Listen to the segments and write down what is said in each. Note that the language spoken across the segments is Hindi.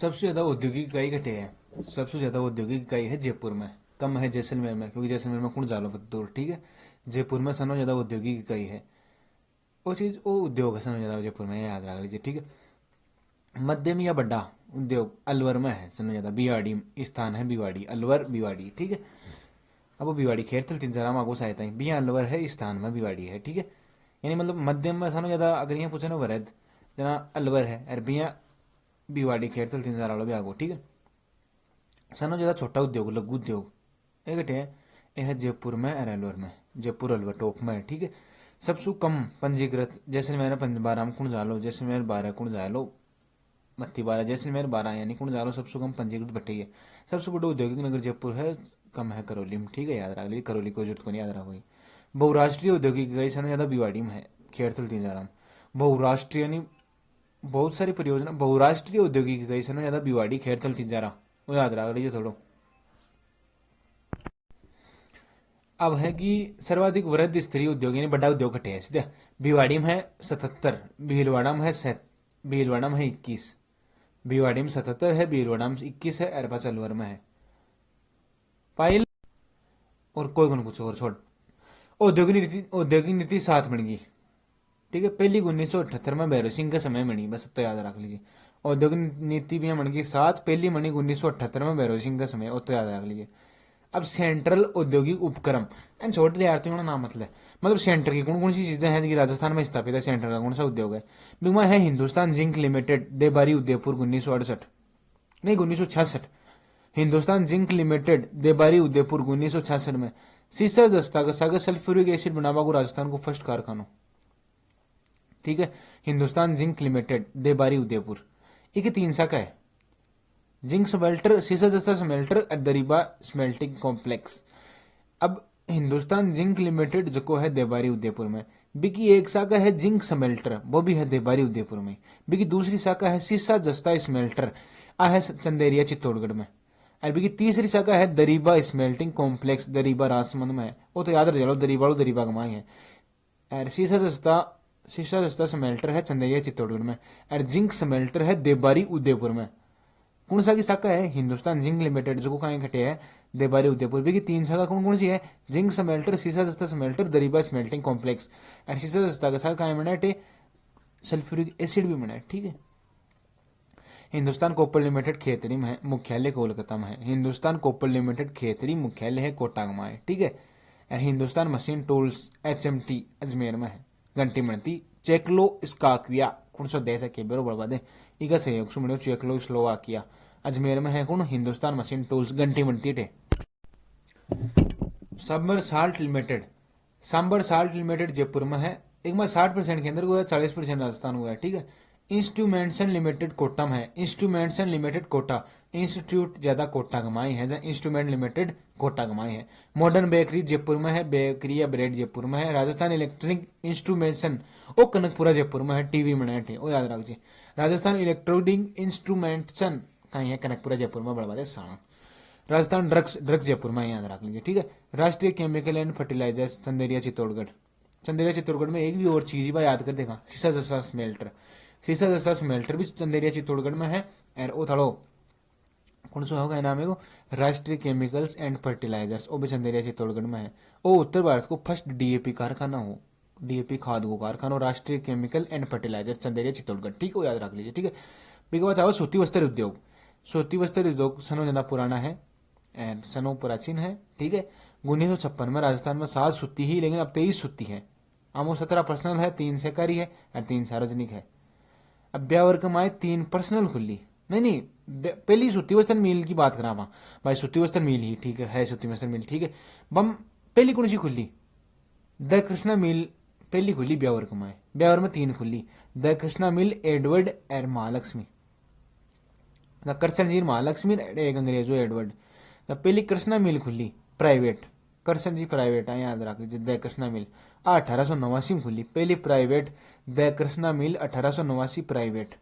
सबसे ज्यादा औद्योगिक इकाई घटे है। सबसे ज्यादा औद्योगिक इकाई है जयपुर में, कम है जैसलमेर में, क्योंकि जैसलमेर में कुण जालो दूर। ठीक है, जयपुर में सनो ज्यादा औद्योगिक इकाई है। वो चीज वो उद्योग है सनो ज्यादा जयपुर में, याद रख लीजिए। ठीक है, मध्यम या बड़ा उद्योग अलवर में है सनो ज्यादा। भिवाड़ी स्थान है, भिवाड़ी अलवर भिवाड़ी। ठीक है, अब वो भिवाड़ी खेरतल तीन चार आगो सहायता है बिया अलवर है स्थान में भिवाड़ी है। ठीक है, यानी मतलब मध्यम में सनो ज्यादा अगर यहाँ पूछे ना वरद जना अलवर है और बिया भिवाड़ी खेरतल तीन चार वालों भी आगो। ठीक है, सनो ज्यादा छोटा उद्योग लघु उद्योग एक घटे है, यह है जयपुर में और अलवर में। जयपुर अलवर टोक में है। ठीक है, सबसे कम पंजीकृत जैसलमेर 12 कुण जालो, जैसलमेर 12 कुण जालो, मत्ती 12 जैसलमेर 12 यानी कुण जालो सबसे कम पंजीकृत भट्टी है। सबसे बड़ा औद्योगिक नगर जयपुर है, कम है करौली में। ठीक है, याद रख लीजिए, करौली को जरूरत को नहीं याद रखो। बहुराष्ट्रीय औद्योगिक इकाई सन ज्यादा भिवाड़ी में है, खेरतल तीन हजार। बहुराष्ट्रीय यानी बहुत सारी परियोजना, बहुराष्ट्रीय औद्योगिक इकाई सन ज्यादा भिवाड़ी खेरतल तीन हजार, वो याद रख लीजिए थोड़ा। अब है कि सर्वाधिक वृद्ध स्तरीय उद्योग यानी बड़ा उद्योग घटे है सीधा। भिवाड़ी में है 77, भीलवाड़ा में है भीलवाड़ा में है 21, भिवाड़ी में 77 है, भीलवाड़ा में 21 है, अरबा अलवर में है पाइल। और कोई को कुछ और छोड़। औद्योगिक नीति 7 बन गई। ठीक है, पहली 1978 में भैरव सिंह के समय बनी, बस तो याद रख लीजिए। औद्योगिक नीति भी बन गई 7, पहली बनी 1978 में भैरव सिंह का समय, और तो याद रख लीजिए। अब सेंट्रल औद्योगिक उपक्रम एंड छोटे यार नाम मतलब सेंटर की कौन कौन सी चीजें हैं जो राजस्थान में स्थापित है। सेंटर का कौन सा उद्योग है? बीमा है हिंदुस्तान जिंक लिमिटेड देबारी उदयपुर 1968, नहीं 1966। हिंदुस्तान जिंक लिमिटेड देबारी उदयपुर 1966 में सीसा जस्ता का सागर सल्फ्यूरिक एसिड बनावा को राजस्थान को फर्स्ट कारखाना। ठीक है, हिंदुस्तान जिंक लिमिटेड देबारी उदयपुर, एक 3 शाखा है। जिंक स्मेल्टर, सीसा जस्ता स्मेल्टर और दरीबा स्मेल्टिंग कॉम्प्लेक्स। अब हिंदुस्तान जिंक लिमिटेड जो है देबारी उदयपुर में, बिकी एक शाखा है जिंक स्मेल्टर, वो भी है देबारी उदयपुर में। बिकी दूसरी शाखा है सीसा जस्ता स्मेल्टर, आ है चंदेरिया चित्तौड़गढ़ में। और बिकी तीसरी शाखा है दरीबा स्मेल्टिंग कॉम्प्लेक्स, दरीबा राजसमंद में है। वो तो याद रह जाओ, दरीबा कमाई है। और सीसा जस्ता स्मेल्टर है चंदेरिया चित्तौड़गढ़ में, और जिंक स्मेल्टर है देबारी उदयपुर में। कौन सा की शाखा है? हिंदुस्तान जिंक लिमिटेड जो कहीं घटे है देबारी उदयपुर। भी 3 शाखा कौन कौन सी है? जिंक स्मेल्टर, सीसा जस्ता स्मेल्टर, दरीबा स्मेल्टिंग कॉम्प्लेक्स। और सीसा जस्ता का साथ कहीं बना है सल्फ्यूरिक एसिड भी बना है। ठीक है, हिंदुस्तान कॉपर लिमिटेड खेतरी में है, मुख्यालय कोलकाता में है। हिंदुस्तान कॉपर लिमिटेड खेतरी, मुख्यालय है कोटाग में है। ठीक है, और Hindustan machine tools HMT Ajmer में है। घंटी बनती चेकलो स्काकिया कौन सा देश है? केबेरो बढ़वा दे इका सहयोग से चेकलो स्लोवाकिया अजमेर में है। कौन? हिंदुस्तान मशीन टूल्स घंटी बनती है। Sambhar salt limited, Sambhar salt limited Jaipur में है। एक बार 60% के अंदर हुआ है, 40% राजस्थान हुआ है। ठीक है, इंस्ट्रूमेंटेशन लिमिटेड कोटा में है। इंस्ट्रूमेंटेशन लिमिटेड कोटा, इंस्टीट्यूट ज्यादा कोटा कमाई है, जहाँ इंस्ट्रूमेंट लिमिटेड कोटा कमाई है। मॉडर्न बेकरी जयपुर में है, बेकरी या ब्रेड जयपुर में है। राजस्थान इलेक्ट्रॉनिक इंस्ट्रूमेंटेशन वो कनकपुरा जयपुर में है, टीवी बनाए थे, वो याद रखिए। राजस्थान इलेक्ट्रॉनिक इंस्ट्रूमेंटेशन कहीं है, कनकपुरा जयपुर में बड़वा दे साणा। राजस्थान ड्रग्स जयपुर में, याद रख लीजिए। ठीक है, Rashtriya chemical and fertilizers Chanderia Chittorgarh. Chanderia Chittorgarh में एक भी और चीज ही याद कर देखा, सीसा जस्ता स्मेल्टर। सीसा जस्ता स्मेल्टर भी चंदेरिया चित्तौड़गढ़ में है। और वो थोड़ा कौन सा होगा नाम है वो, राष्ट्रीय केमिकल्स एंड फर्टिलाइजर्स, वो भी चंदेरिया चित्तौड़गढ़ में है। वो उत्तर भारत को फर्स्ट DAP कारखाना हो, DAP खाद को कारखाना, Rashtriya chemical and fertilizers Chanderia Chittorgarh. ठीक है, याद रख लीजिए। ठीक है, बिग बात आओ सूती वस्त्र उद्योग। सूती वस्त्र उद्योग सनो ज्यादा पुराना है, सनो प्राचीन है। ठीक है, 1956 में राजस्थान में 7 सूती ही, लेकिन अब 23 सूती है। आमो 17 पर्सनल है, 3 सहकारी है और 3 सार्वजनिक है। अब ब्यावर कमाए 3 पर्सनल खुली, नहीं पहली सूती वस्त्र मिल की बात करा वहां भाई, सूती वस्त्र मिल ही ठीक है सूती वस्त्र मिल। ठीक है, बम पहली कौन सी खुली? द कृष्णा मिल पहली खुली ब्यावर कमाए। ब्यावर में 3 खुली, द कृष्णा मिल, एडवर्ड और महालक्ष्मी। करसन जी महालक्ष्मी, एक अंग्रेजो एडवर्ड। पहली कृष्णा मिल खुली प्राइवेट, करसन जी प्राइवेट है, याद रख लीजिए। द कृष्णा मिल 1889 में खुली पहली private, the Krishna mill 1889 private.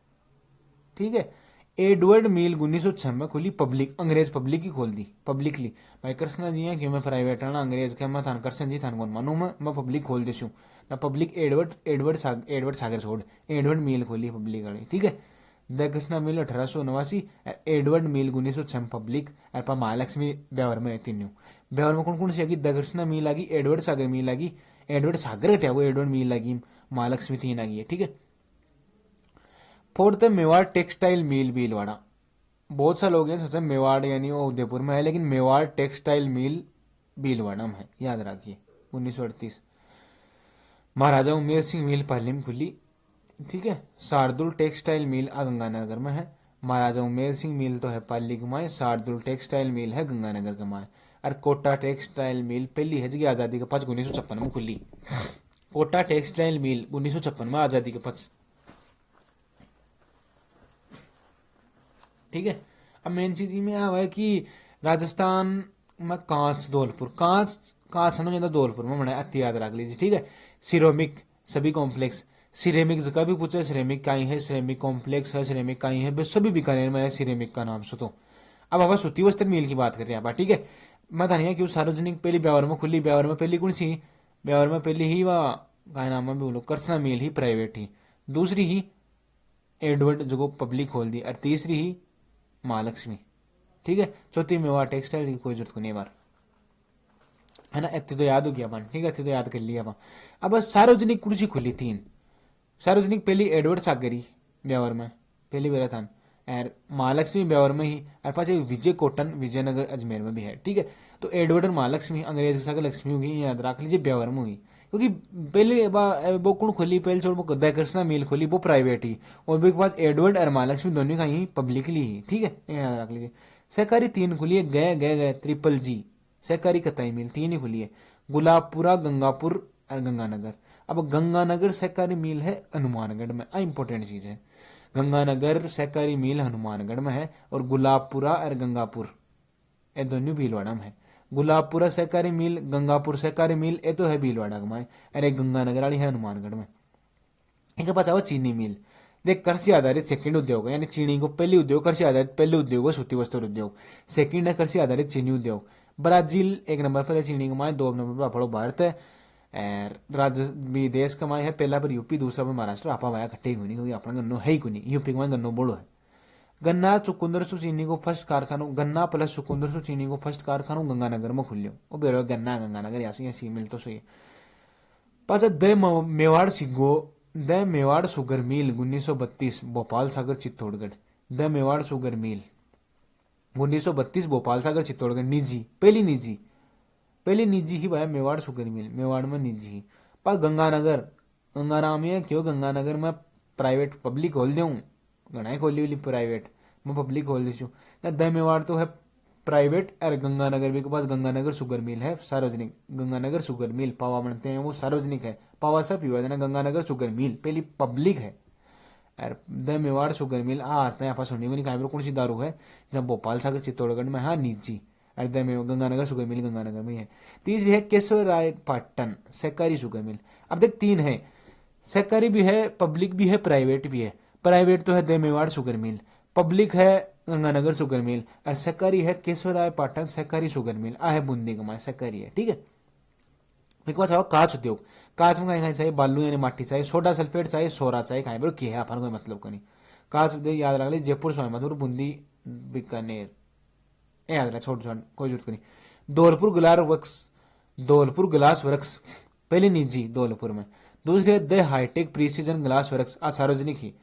ठीक है, एडवर्ड मिल 1906 में खुली पब्लिक, अंग्रेज पब्लिक ही खोल दी, पब्लिकली। भाई कृष्णा जी हैं कि मैं प्राइवेट है ना, अंग्रेज के मैं थान करसन जी थान कौन मानू, मैं पब्लिक खोल देसू ना। पब्लिक एडवर्ड सागर छोड़ एडवर्ड मिल खोली पब्लिक वाली। ठीक है, the Krishna mill 1889, Edward mill 1906 public, और महालक्ष्मी ब्यावर में तीनों। ब्यावर में कौन कौन सी आगी? द कृष्णा मिल आगी, एडवर्ड सागर मिल आगी, एडवर्ड सागर हटा वो एडवर्ड मिल आगी, महालक्ष्मी तीन आगी है, ठीक है। फोर्थ है मेवाड़ टेक्सटाइल मिल भीलवाड़ा। बहुत सारे लोग हैं सोचते हैं मेवाड़ यानी वो उदयपुर में है, लेकिन मेवाड़ टेक्सटाइल मिल भीलवाड़ा में है, याद रखिए 1938। महाराजा उमेर सिंह मिल पाली में खुली, ठीक है। शार्दुल टेक्सटाइल मिल गंगानगर में है। महाराजा उमेर सिंह मिल तो है पाली कमाए, शार्दुल टेक्सटाइल मिल है गंगानगर कमाए। और कोटा टेक्सटाइल मिल पहली है जगह आजादी के पच 1956 में खुली। कोटा टेक्सटाइल मिल 1956 में आजादी के पच, ठीक है। अब मेन चीज में हुआ है कि राजस्थान में कांच धौलपुर, कांच कांच है ना धौलपुर में बना, अति याद रख लीजिए, ठीक है। सिरोमिक सभी कॉम्प्लेक्स, सिरेमिक का भी पूछा, सिरेमिक का ही है, सिरेमिक कॉम्प्लेक्स है, सिरेमिक का ही है, सभी बीकानेर में है सिरेमिक का नाम सुतो। अब अब सूती वस्त्र मिल की बात करते हैं आप, ठीक है। मैं था नहीं क्यों सार्वजनिक पहली ब्यावर में खुली, ब्यावर में पहली कौन सी? ब्यावर में पहली ही वह का नाम है बोलो करसना मिल ही प्राइवेट ही, दूसरी ही एडवर्ड जो पब्लिक खोल दी, और तीसरी ही महालक्ष्मी, ठीक है। चौथी मेवाड़ टेक्सटाइल की कोई जरूरत नहीं बार, है ना। इतने तो याद हो गया अपन, ठीक है, इतने तो याद कर लिया अपन। अब सार्वजनिक कुर्सी खुली तीन। सार्वजनिक पहली एडवर्ड सागरी ब्यावर में पहली बेरा था, और महालक्ष्मी ब्यावर में ही, और पास एक विजय कोटन विजयनगर अजमेर में भी है, ठीक है। तो एडवर्ड और महालक्ष्मी अंग्रेज के लक्ष्मी होगी, याद रख लीजिए ब्यावर में हुई, क्योंकि पहले वो कौन खोली पहले छोड़ वो कृष्णा मिल खोली वो प्राइवेट ही, और भी के पास एडवर्ड और महालक्ष्मी दोनों का ही पब्लिकली ही, ठीक है, याद रख लीजिए। सहकारी तीन खुली है, गए गए गए ट्रिपल जी सहकारी कताई मिल तीन ही खुली है, गुलाबपुरा गंगापुर और गंगानगर। अब गंगानगर सहकारी मिल है हनुमानगढ़ में, इंपॉर्टेंट चीज है, गंगानगर सहकारी मिल हनुमानगढ़ में है, और गुलाबपुरा और गंगापुर ये दोनों भीलवाड़ा में है। गुलाबपुरा सहकारी मिल, गंगापुर सहकारी मिल ये तो है भीलवाड़ा में, अरे गंगानगर वाली है हनुमानगढ़ में। इनके पास आओ चीनी मिल, देख कृषि आधारित सेकंड उद्योग है, यानी चीनी को पहली उद्योग, कृषि आधारित पहले उद्योग है सूती वस्त्र उद्योग, सेकंड है कृषि आधारित चीनी उद्योग। ब्राजील एक नंबर पर है चीनी कमाए, दो नंबर पर अपड़ो भारत है, और राज्य विदेश कमाए है, पहला पर यूपी, दूसरा पर महाराष्ट्र। आपा वाया खट्टे ही क्योंकि अपना गन्नो है ही कोनी, यूपी कमाए गन्नो बोलो है। गन्ना चुकुंदर सु चीनी को फर्स्ट कारखानों, गन्ना प्लस चुकुंदर सु चीनी को फर्स्ट कारखानों गंगानगर में खुल्यो, वो बेरो गन्ना गंगानगर यासी मिल तो सही। पास मेवाड़ सिग्गो, the Mewar sugar mill 1932 Bhopal Sagar Chittorgarh, the Mewar sugar mill 1932 Bhopal Sagar Chittorgarh, निजी पहली निजी ही भाई मेवाड़ शुगर मिल, मेवाड़ में निजी ही। पर गंगानगर गंगाराम है क्यों, गंगानगर में प्राइवेट पब्लिक खोल दूँ, घना खोली वाली प्राइवेट मैं पब्लिक खोल दी छू। द मेवाड़ तो है प्राइवेट, और गंगानगर भी के पास गंगानगर शुगर मिल है सार्वजनिक, गंगानगर शुगर मिल पावा बनते हैं वो सार्वजनिक है, पावा सब पीवा देना, गंगानगर शुगर मिल पहली पब्लिक है, और द मेवाड़ शुगर मिल आज तक आप सुनने को नहीं कहा कौन सी दारू है, जब भोपाल सागर चित्तौड़गढ़ में, हाँ निजी, और the Ganganagar sugar mill Ganganagar में है। तीसरी है केशव राय पाटन सहकारी शुगर मिल। अब देख तीन है, सहकारी भी है, पब्लिक भी है, प्राइवेट भी है। प्राइवेट तो है the Mewar sugar mill, public है गंगानगर शुगर मिल, और सहकारी है केशवराय पाटन सहकारी शुगर मिल, आ है बूंदी कमाए सहकारी है, ठीक है। एक बात कांच उद्योग, कांच में कहीं चाहिए बालू यानी माटी चाहिए, सोडा सल्फेट चाहिए, सोरा चाहिए, खाए बरो क्या है अपन कोई मतलब का नहीं। कांच उद्योग याद रख ली, जयपुर सोनभद्र बूंदी बीकानेर याद रख, छोड़ छोड़ कोई जरूरत नहीं। धौलपुर गिलास वर्क्स, धौलपुर गिलास वर्क्स पहले निजी धौलपुर में, दूसरे the hitech precision glass works सार्वजनिक ही।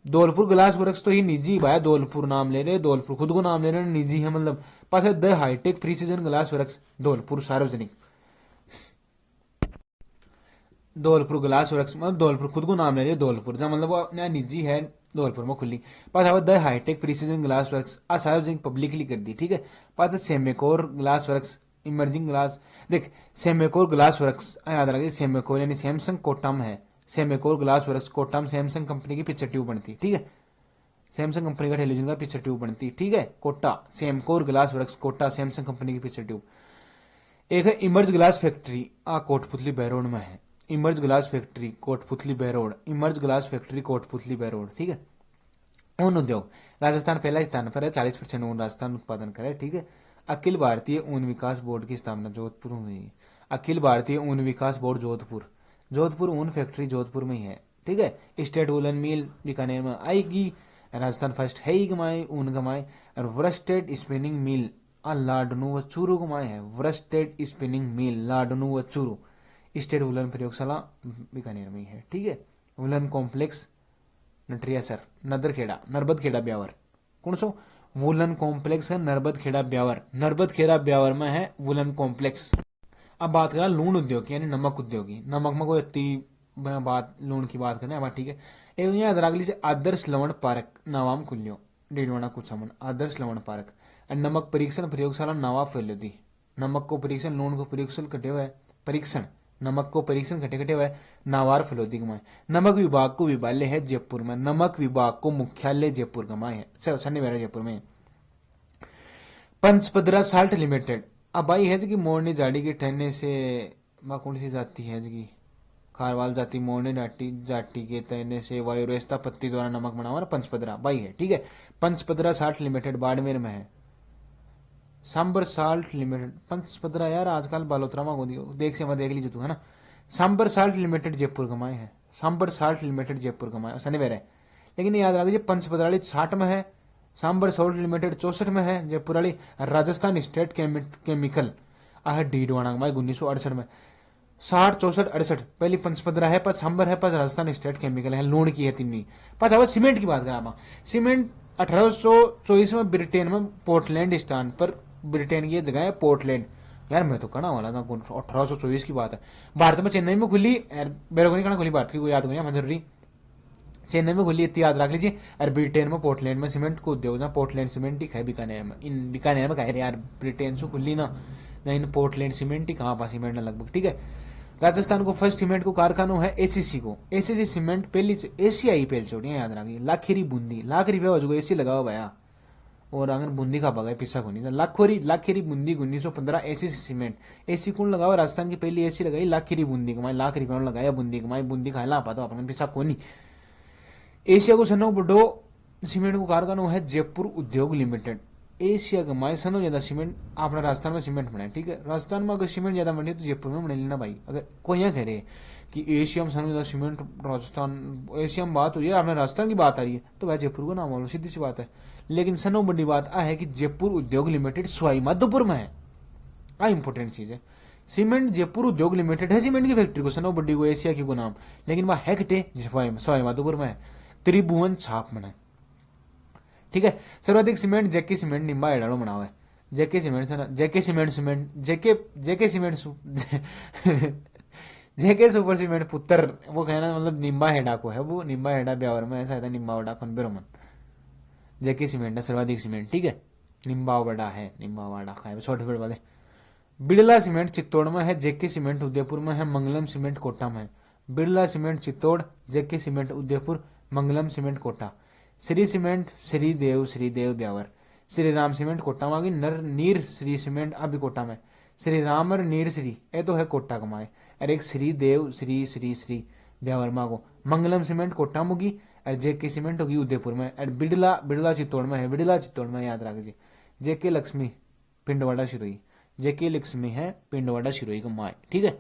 धौलपुर ग्लास वर्क्स तो ही निजी भाई, धौलपुर नाम ले रहे, धौलपुर खुद को नाम ले रहे निजी है, मतलब पास है the hitech precision glass works Dholpur सार्वजनिक। धौलपुर ग्लास वर्क्स मतलब धौलपुर खुद को नाम ले रहे धौलपुर, जहाँ मतलब वो अपना निजी है धौलपुर में खुली। पास है the hitech precision glass works सार्वजनिक पब्लिकली कर दी, ठीक है। पास है Samcor glass works emerging glass, देख सेमेकोर ग्लास वर्क्स याद रखिए, सेमेकोर यानी सैमसंग कोटम है, सेमेकोर ग्लास वर्क्स कोटम सैमसंग कंपनी की पिक्चर ट्यूब बनती, ठीक है, सैमसंग कंपनी का टेलीविजन का पिक्चर ट्यूब बनती, ठीक है। Kota Samcor glass works Kota Samsung company की पिक्चर ट्यूब। एक है Emerge glass factory Kotputli Behror में है, Emerge glass factory Kotputli Behror, Emerge glass factory Kotputli Behror, ठीक है। ऊन उद्योग राजस्थान पहला स्थान पर है, 40% ऊन राजस्थान उत्पादन करे, ठीक है। अखिल भारतीय ऊन विकास बोर्ड की स्थापना जोधपुर में हुई, अखिल भारतीय ऊन विकास बोर्ड जोधपुर, जोधपुर ऊन फैक्ट्री जोधपुर में ही है, ठीक है। स्टेट वुलन मिल बीकानेर में आएगी, राजस्थान फर्स्ट है ही कमाए ऊन कमाए। और वरस्टेड स्पिनिंग मिल लाडनू व चूरू कमाए है। वरस्टेड स्पिनिंग मिल लाडनू व चूरू स्टेट वुलन प्रयोगशाला बीकानेर में है। ठीक है, वुलन कॉम्प्लेक्स नटरियासर नदरखेड़ा नर्बतखेड़ा ब्यावर। कौन सो वुलन कॉम्प्लेक्स है नर्बतखेड़ा ब्यावर। नर्बतखेड़ा ब्यावर में है वुलन कॉम्प्लेक्स। अब बात करें लूण उद्योग की यानी नमक उद्योग की। नमक में कोई इतनी बात लूण की बात करें ठीक है। एक यहाँ अदरागली से आदर्श लवण पार्क नवाम खुल्यो डेडवाना कुछ हमन आदर्श लवण पार्क। नमक परीक्षण प्रयोगशाला नवा फैलो दी। नमक को परीक्षण लूण को परीक्षण कटे हुए परीक्षण नमक को परीक्षण घटे घटे हुए नावार फलोदी कमाए। नमक विभाग को विभाल्य है जयपुर में। नमक विभाग को मुख्यालय जयपुर कमाए है शनिवार जयपुर में। Pachpadra salt limited. अब भाई है कि मोरनी जाड़ी के ठहरने से कौन सी जाती है कि खारवाल जाति मोरनी जाटी के तहने से वायुरेस्ता पत्ती द्वारा नमक बना हुआ ना पंचपदरा भाई है। ठीक है, पंचपदरा साल्ट लिमिटेड बाड़मेर में है। सांबर साल्ट लिमिटेड पंचपदरा यार आजकल बालोतरा में देख से मैं देख लीजिए तू है ना। सांबर साल्ट लिमिटेड जयपुर कमाए है। सांबर साल्ट लिमिटेड जयपुर कमाए शनिवार है। लेकिन याद रखिए पंचपदरा 60 में है। सांबर साल्ट लिमिटेड 64 में है। जयपुर वाली राजस्थान स्टेट केमिकल आह डीडवाना कमाए 1968 में। 60 64 68 पहली पंचपदरा है पर सांबर है पर राजस्थान स्टेट केमिकल है लूण की है तिन्नी। पर अब सीमेंट की बात करा सीमेंट 1824 में ब्रिटेन में पोर्टलैंड स्थान पर ब्रिटेन की जगह है पोर्टलैंड। यार मैं तो कहना वाला था 1824 की बात है। भारत में चेन्नई में खुली मेरे को नहीं कहना खुली भारत की कोई याद नहीं जरूरी चेन्नई में खुली इतनी याद रख लीजिए। और ब्रिटेन में पोर्टलैंड में सीमेंट को उद्योग जहाँ पोर्टलैंड सीमेंट ही है बीकानेर में। इन बीकानेर में कह रहे यार ब्रिटेन से खुली ना इन पोर्टलैंड सीमेंट ही कहाँ पास सीमेंट ना लगभग। ठीक है, राजस्थान को फर्स्ट सीमेंट को कारखाना है एसीसी को। एसीसी सीमेंट पहली एशियाई पहल छोड़िया याद रखिए। लाखेरी बूंदी लाख रुपया हो एसी लगाओ भैया और अगर बूंदी खा पागा पिस्सा को नहीं Lakheri Bundi 1915 ACC cement. AC कौन लगाओ राजस्थान की पहली एसी लगाई लाखेरी बूंदी कमाई लाख रुपया लगाया बूंदी कमाई बूंदी खाला पाता अपने पिस्सा को नहीं। एशिया को सनो बड़ो सीमेंट को कारखाना है जयपुर उद्योग लिमिटेड। एशिया कमाए सनो ज्यादा सीमेंट अपना राजस्थान में सीमेंट बनाए। ठीक है, राजस्थान में अगर सीमेंट ज्यादा बने तो जयपुर में बने लेना भाई। अगर कोई यहाँ कह रहे कि एशिया में सनो ज्यादा सीमेंट राजस्थान एशिया में बात हुई है अपने राजस्थान की बात आ रही है तो भाई जयपुर को नाम बोलो सीधी सी बात है। लेकिन सनो बड़ी बात आ है कि जयपुर उद्योग लिमिटेड सवाई माधोपुर में है। आ इंपॉर्टेंट चीज है। सीमेंट जयपुर उद्योग लिमिटेड है सीमेंट की फैक्ट्री को सनो बड़ी को एशिया की को नाम लेकिन वह है कटे सवाई माधोपुर में है त्रिभुवन छाप में। ठीक है, सर्वाधिक सीमेंट जेके सीमेंट निम्बा एडालो बना हुआ है। जेके सीमेंट जेके सुपर सीमेंट पुत्र वो कहना मतलब निम्बा हेडा को है। वो निम्बा हेडा ब्यावर में ऐसा है निम्बा वडा खनबेरोमन जेके सीमेंट है सर्वाधिक सीमेंट। ठीक है, निम्बा वडा है निम्बा वाडा खाए छोटे पेड़ वाले। बिड़ला सीमेंट चित्तौड़ में है। जेके सीमेंट उदयपुर में है। मंगलम सीमेंट कोटा में है। Birla cement Chittor JK cement Udaipur Mangalam cement Kota. Shree cement श्रीदेव ब्यावर। श्री राम सीमेंट कोटा मांगी नर नीर श्री सीमेंट अभी कोटा में। श्री राम और नीर श्री ये तो है कोटा कमाए और एक श्रीदेव श्री ब्यावर मांगो। मंगलम सीमेंट कोटा मुगी और जेके सीमेंट होगी उदयपुर में। और बिड़ला चित्तौड़ में है। बिड़ला चित्तौड़ में याद रखिए। जेके लक्ष्मी पिंडवाड़ा शिरोई जेके लक्ष्मी है पिंडवाड़ा शिरोई कमाए। ठीक है,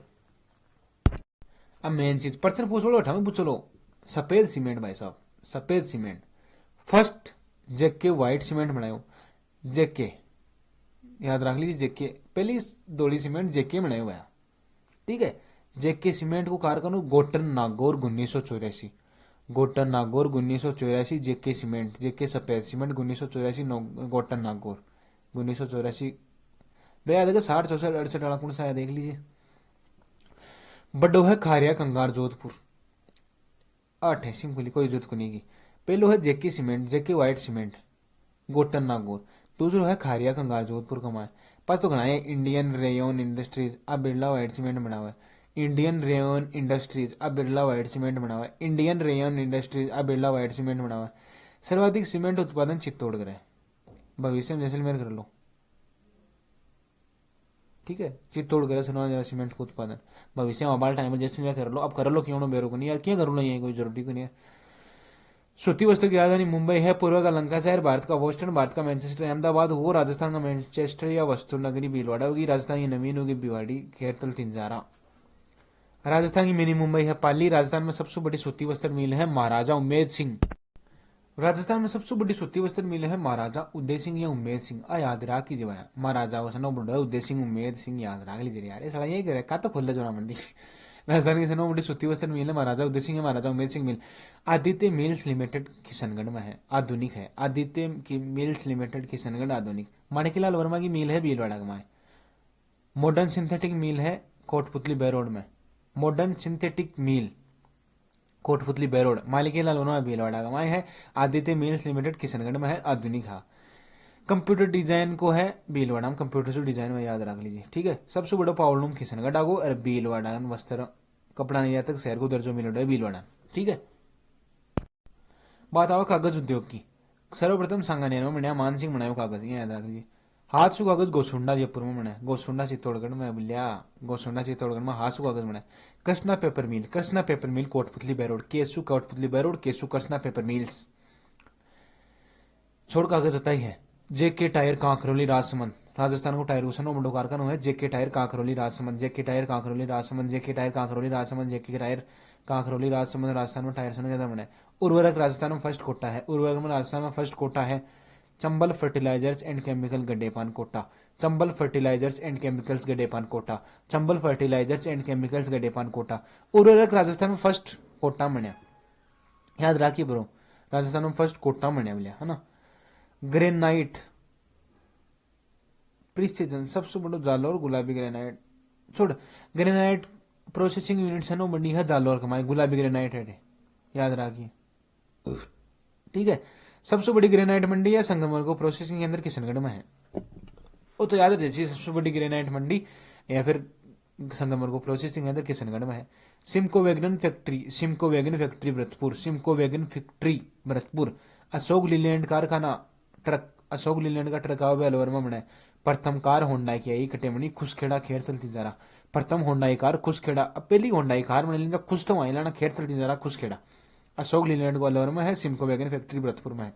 अब मेन चीज पर्सन पूछ लो उठा पूछ लो सफेद सीमेंट भाई साहब सफेद सीमेंट फर्स्ट जेके व्हाइट सीमेंट बनायो जेके याद रख लीजिए। जेके पहली दोड़ी सीमेंट जेके बनायो हुआ। ठीक है, जेके सीमेंट को कारखाना गोटन नागौर 1984 गोटन नागौर 1984 जेके सीमेंट जेके सफेद सीमेंट 1984 गोटन नागौर 1984 भैया देखो 60 64 68 वाला कौन सा है देख लीजिए। बड़ो है खारिया कंगार जोधपुर 88 खुली कोई जरूरत को नहीं की। पहलो है जेके सीमेंट जेके व्हाइट सीमेंट गोटन नागौर। दूसरो है खारिया कंगार जोधपुर कमाए। पास तो घना है इंडियन रेयन इंडस्ट्रीज अब बिरला व्हाइट सीमेंट बना हुआ है। इंडियन रेयन इंडस्ट्रीज अब बिरला व्हाइट सीमेंट बना हुआ है। इंडियन रेयन इंडस्ट्रीज अब बिरला व्हाइट सीमेंट बना हुआ है। सर्वाधिक सीमेंट उत्पादन चित्तौड़गढ़ है। भविष्य में जैसलमेर कर लो। ठीक है, चित्तौड़गढ़ सर्वाधिक सीमेंट का उत्पादन भविष्य में मोबाइल टाइम में जैसलमेर कर लो। अब कर लो क्यों ना बेरो को नहीं यार क्या करूँ ना ये कोई जरूरी को नहीं है। सूती वस्त्र की राजधानी मुंबई है। पूर्व का लंका शहर भारत का बोस्टन भारत का मैनचेस्टर अहमदाबाद हो राजस्थान का मैनचेस्टर या वस्तु नगरी भीलवाड़ा होगी। राजस्थान की नवीन होगी भिवाड़ी खेरतल तिंजारा। राजस्थान की मिनी मुंबई है पाली। राजस्थान में सबसे बड़ी सूती वस्त्र मिल है महाराजा उमेद सिंह राजस्थान में सबसे बड़ी सूती वस्त्र मिल है महाराजा उदय सिंह या उम्मेद सिंह। याद रहा कीजिए भाई, महाराजा वसनो बड़ा उदय सिंह उम्मेद सिंह याद रख लीजिए यार, ये साला यही करे का तो खोल जोड़ा मंडी। राजस्थान की सनो बड़ी सूती वस्त्र मिल है महाराजा उदय सिंह या महाराजा उम्मेद सिंह मिल। आदित्य मिल्स लिमिटेड किशनगढ़ में है, आधुनिक है। आदित्य की मिल्स लिमिटेड किशनगढ़ आधुनिक। माणिकलाल वर्मा की मिल है भीलवाड़ा में। मॉडर्न सिंथेटिक मिल है कोटपुतली बेरोड में। मॉडर्न सिंथेटिक मिल कोटपुतली बेरोड। मालिकेलाल वर्मा भीलवाड़ा में है। आदित्य मिल्स लिमिटेड किशनगढ़ में है, आधुनिक है। कंप्यूटर डिजाइन को है भीलवाड़ा में, कंप्यूटर से डिजाइन में याद रख लीजिए, ठीक है। सबसे बड़ा पावर लूम किशनगढ़ आगो और भीलवाड़ा वस्त्र कपड़ा नहीं आता शहर को दर्जो मिल रहा है भीलवाड़ा, ठीक है। बात आओ कागज उद्योग की। सर्वप्रथम सांगानेर में बनाया मानसिंह बनायो कागज, ये याद रख लीजिए। हाथ सु कागज गोसुंडा जयपुर में बनाया, गोसुंडा चित्तौड़गढ़ में बोलिया, गोसुंडा चित्तौड़गढ़ में हाथ सु कागज बनाया। कृष्णा पेपर मिल, कृष्णा पेपर मिल कोटपुतली बैरोड, केसु कोटपुतली बैरोड, केसु कृष्णा पेपर मिल्स। छोड़ कागज आता ही है। जेके टायर कांकरोली राजसमंद, राजस्थान को टायर उसन बड़ो कारखाना है। जेके टायर कांकरोली राजसमंद, जेके टायर कांकरोली राजसमंद, जेके टायर कांकरोली राजसमंद, जेके टायर कांकरोली राजसमंद। राजस्थान में टायर से ज्यादा बना है। उर्वरक राजस्थान में फर्स्ट कोटा है, उर्वरक में राजस्थान में फर्स्ट कोटा है। Chambal fertilisers and chemical Gadepan Kota, Chambal fertilisers and chemicals Gadepan Kota, Chambal fertilisers and chemicals Gadepan Kota. उर्वरक राजस्थान में फर्स्ट कोटा बनया, याद रखिए ब्रो, राजस्थान में फर्स्ट कोटा बनया बोलिया है ना। ग्रेनाइट प्रिसीजन सबसे बड़ो जालोर गुलाबी ग्रेनाइट। छोड़, ग्रेनाइट प्रोसेसिंग यूनिट है नो बनी है जालोर कमाई, गुलाबी ग्रेनाइट है, याद रखिए, ठीक है। सबसे बड़ी ग्रेनाइट मंडी है संगमरमर को प्रोसेसिंग के अंदर किशनगढ़ में है, वो तो याद रखिए। सबसे बड़ी ग्रेनाइट मंडी या फिर संगमरमर को प्रोसेसिंग के अंदर किशनगढ़ में है। Simco wagon factory, Simco wagon factory Bharatpur, Simco wagon factory Bharatpur. Ashok Leyland कारखाना ट्रक, अशोक लीलैंड का ट्रक आओ अलवर में बना है। प्रथम कार होंडाई की आई कटेमणी खुशखेड़ा खेर चलती जा रहा। प्रथम होंडाई कार खुशखेड़ा, अब पहली होंडाई कार बने लेना खुश तो वहीं लाना खेर चलती जा रहा खुशखेड़ा। अशोक लीलैंड को अलवर में है, सिमको वैगन फैक्ट्री भरतपुर में है।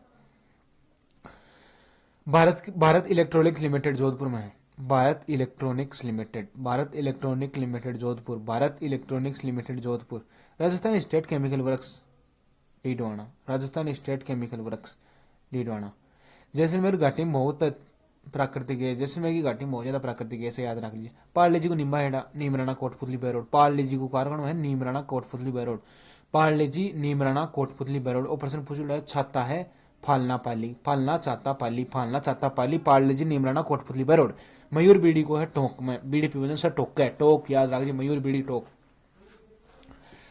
भारत इलेक्ट्रॉनिक्स लिमिटेड जोधपुर में है। Bharat electronics limited, Bharat electronic limited Jodhpur, Bharat electronics limited Jodhpur. Rajasthan state chemical works Didwana, Rajasthan state chemical works Didwana. Jaisalmer घाटी में बहुत प्राकृतिक है, जैसलमेर की घाटी में बहुत ज्यादा प्राकृतिक है, याद रख लीजिए। पार्ले जी को निम्बा हेडा, नीमराना कोटपुतली बैरोड। पार्ले जी को कारखाना है नीमराना कोटपुतली बैरोड। पार्ले जी नीमराना कोटपुतली बैरोड। और प्रश्न पूछ रहा छाता है फालना पाली, फालना चाता पाली, फालना चाता पाली। पार्ले जी नीमराना कोटपुतली बैरोड। मयूर बीड़ी को है टोंक में, बीड़ी पी वजन से टोक है, टोक याद रख लीजिए, मयूर बीड़ी टोक।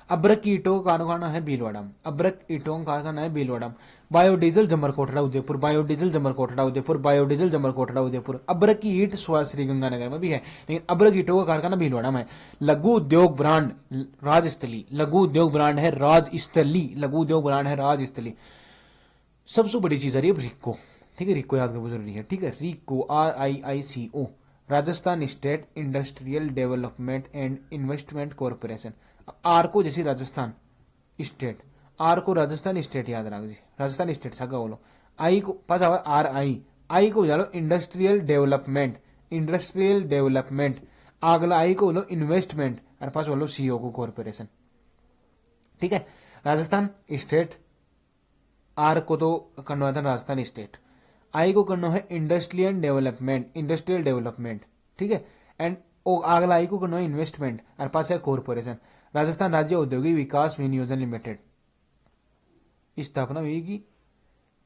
अब्रक ईटों का कारखाना है भीलवाड़ा, अब्रक ईटों का कारखाना है Bhilwara. Biodiesel Jamarkotra Udaipur, biodiesel Jamarkotra Udaipur, biodiesel Jamarkotra Udaipur. अब्रक की ईट श्री गंगानगर में भी है, लेकिन अब्रक ईटों का कारखाना भीलवाड़ा में है। लघु उद्योग ब्रांड राजस्थली, लघु उद्योग ब्रांड है राजस्थली, लघु उद्योग ब्रांड है राजस्थली। सबसे बड़ी चीज आ रही है रिको, ठीक है, रिको याद करना जरूरी है, ठीक है। रिको RIICO, Rajasthan state industrial development and investment corporation. Are को जैसे राजस्थान स्टेट, आर को राजस्थान स्टेट याद रख जी, राजस्थान स्टेट सागा बोलो। आई को पास आवा RI, आई को बोलो इंडस्ट्रियल डेवलपमेंट, इंडस्ट्रियल डेवलपमेंट। अगला आई को बोलो इन्वेस्टमेंट और पास बोलो CO को कॉरपोरेशन, ठीक है। राजस्थान स्टेट, आर को तो करना था राजस्थान स्टेट, आई को करना है इंडस्ट्रियल डेवलपमेंट, इंडस्ट्रियल डेवलपमेंट, ठीक है। एंड अगला आई को करना है इन्वेस्टमेंट और पास है कॉरपोरेशन। राजस्थान राज्य औद्योगिक विकास विनियोजन लिमिटेड स्थापना हुई की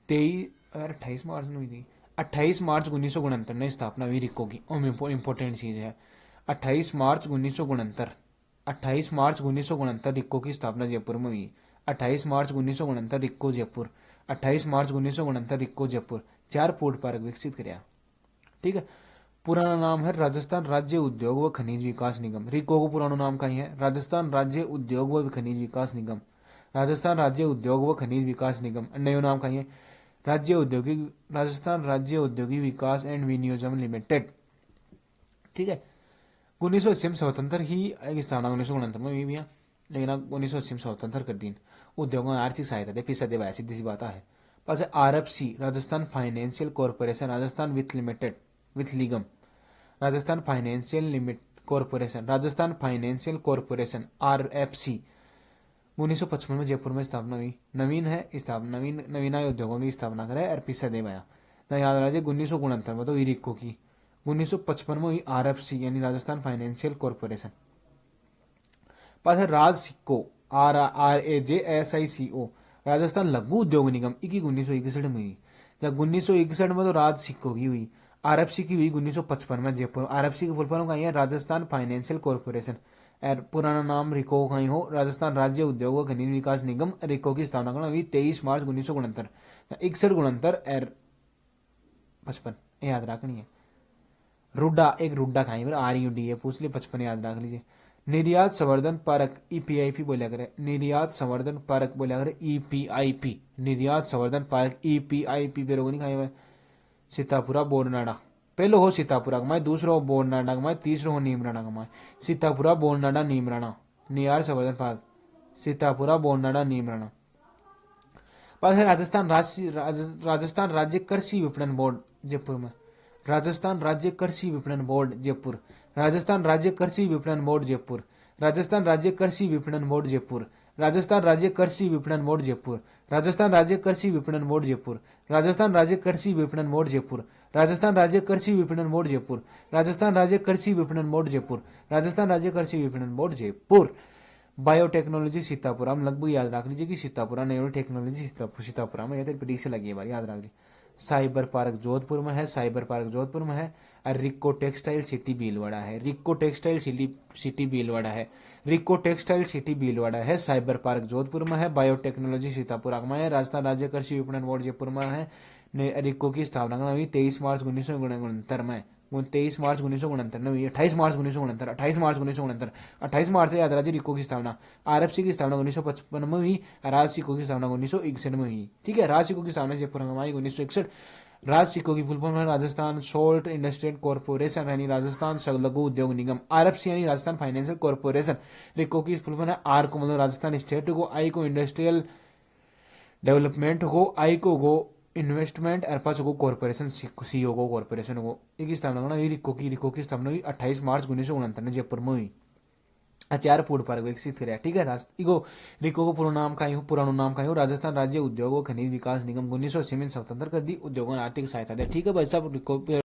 28 मार्च में हुई थी, 28 मार्च 1969 में स्थापना हुई रिको की। इंपॉर्टेंट चीज है 28 मार्च 1969, 28 मार्च 1969 रिको की स्थापना जयपुर में हुई। 28 मार्च 1969 रिको जयपुर, 28 मार्च 1969 रिको जयपुर। 4 फूड पार्क विकसित कराया, ठीक है। पुराना नाम है राजस्थान राज्य उद्योग व खनिज विकास निगम। रिको को पुराना नाम का ही है राजस्थान राज्य उद्योग व खनिज विकास निगम, राजस्थान राज्य उद्योग व खनिज विकास निगम। नयो नाम का ही है राज्य औद्योगिक, राजस्थान राज्य औद्योगिक विकास एंड विनियोजन लिमिटेड, ठीक है। 1980 में स्वतंत्र ही एक स्थापना 1969 में हुई भी है, लेकिन अब 1980 में स्वतंत्र कर दी। उद्योगों में आर्थिक सहायता दे फीसद देवा, सीधी सी बात है। पास RFC Rajasthan financial corporation, Rajasthan वित्त लिमिटेड, वित्त निगम। Rajasthan financial limit corporation, Rajasthan financial corporation RFC। 1955 में जयपुर में स्थापना हुई। नवीन है स्थापना, नवीना उद्योगों की स्थापना करे अरपी सदैव आया ना याद रहा 1969 में तो इरिको की। 1955 में हुई आरएफसी यानी राजस्थान फाइनेंशियल कॉर्पोरेशन। पास है राज सिक्को RAJSICO राजस्थान लघु उद्योग निगम इकी 1961 में हुई। जब 1961 में तो राज सिक्को की हुई। आरएफसी की हुई 1955 में जयपुर। आरएफसी की फुल फॉर्म कहीं है राजस्थान फाइनेंशियल कॉर्पोरेशन। पुराना नाम रिको कहीं हो राजस्थान राज्य उद्योग व खनिज विकास निगम। रिको की स्थापना करना हुई 23 मार्च 1969। 61 याद रखनी है। रुड्डा एक रुड्डा खाई RUD है पूछ लिए 55 याद रख लीजिए। निर्यात संवर्धन परक EPIP बोलिया करे। निर्यात संवर्धन परक बोलिया करे EPIP। निर्यात संवर्धन परक EPIP बेरोग नहीं खाई हुए। सीतापुरा बोरनाडा पहलो हो सीतापुरा कमाए, दूसरो हो बोरनाडा कमाए, तीसरो हो नीमराणा कमाए। सीतापुरा बोरनाडा नीमराणा निर्यात संवर्धन पार्क सीतापुरा बोरनाडा नीमराणा। पास है राजस्थान राज्य कृषि विपणन बोर्ड जयपुर में। राजस्थान राज्य कृषि विपणन बोर्ड जयपुर। राजस्थान राज्य कृषि विपणन बोर्ड जयपुर। राजस्थान राज्य कृषि विपणन बोर्ड जयपुर। राजस्थान राज्य कृषि विपणन बोर्ड जयपुर। राजस्थान राज्य कृषि विपणन बोर्ड जयपुर। राजस्थान राज्य कृषि विपणन बोर्ड जयपुर। राजस्थान राज्य कृषि विपणन बोर्ड जयपुर। राजस्थान राज्य कृषि विपणन बोर्ड जयपुर। राजस्थान राज्य कृषि विपणन बोर्ड जयपुर। बायोटेक्नोलॉजी सीतापुरा में लगभग याद रख लीजिए कि सीतापुरा नेहरू टेक्नोलॉजी सीतापुरा में या परीक्षा लगी है बार याद रख लीजिए। साइबर पार्क जोधपुर में है। साइबर पार्क जोधपुर में है। और रिको टेक्सटाइल सिटी भीलवाड़ा है। रिको टेक्सटाइल सिटी भीलवाड़ा है। रिको टेक्सटाइल सिटी भीलवाड़ा है। साइबर पार्क जोधपुर में है। बायोटेक्नोलॉजी सीतापुरा में है। राजस्थान राज्य कृषि विपणन बोर्ड जयपुर में है। रिको की स्थापना हुई 23 मार्च 1969 में। 23 मार्च 1969 में हुई। 28 मार्च 1969 28 मार्च 1969 28 मार्च से याद राज्य रिको की स्थापना। आरएफसी की स्थापना 1955 में हुई। राज सिक्को की स्थापना 1961 में हुई। ठीक है, राज सिक्को की स्थापना जयपुर में हुई 1961। राज सिक्को की फुल फॉर्म है राजस्थान सोल्ट इंडस्ट्रियल कॉर्पोरेशन यानी राजस्थान लघु उद्योग निगम। आरएफसी यानी राजस्थान फाइनेंशियल कॉर्पोरेशन। रिको की फुल फॉर्म है आर को मतलब राजस्थान स्टेट को, आई को इंडस्ट्रियल डेवलपमेंट को, आई को इन्वेस्टमेंट और 5 को कॉर्पोरेशन सीओ को कॉर्पोरेशन को। एक स्थापना करना रिको की स्थापना हुई 28 मार्च 1969 में जयपुर में हुई। आचार्य फूड पार्क विकसित कराया। ठीक है, रिको को पुराना नाम का राजस्थान राज्य उद्योग व खनिज विकास निगम 1980 में स्वतंत्र कर दी। उद्योगों ने आर्थिक सहायता दी। ठीक है भाई साहब, रिको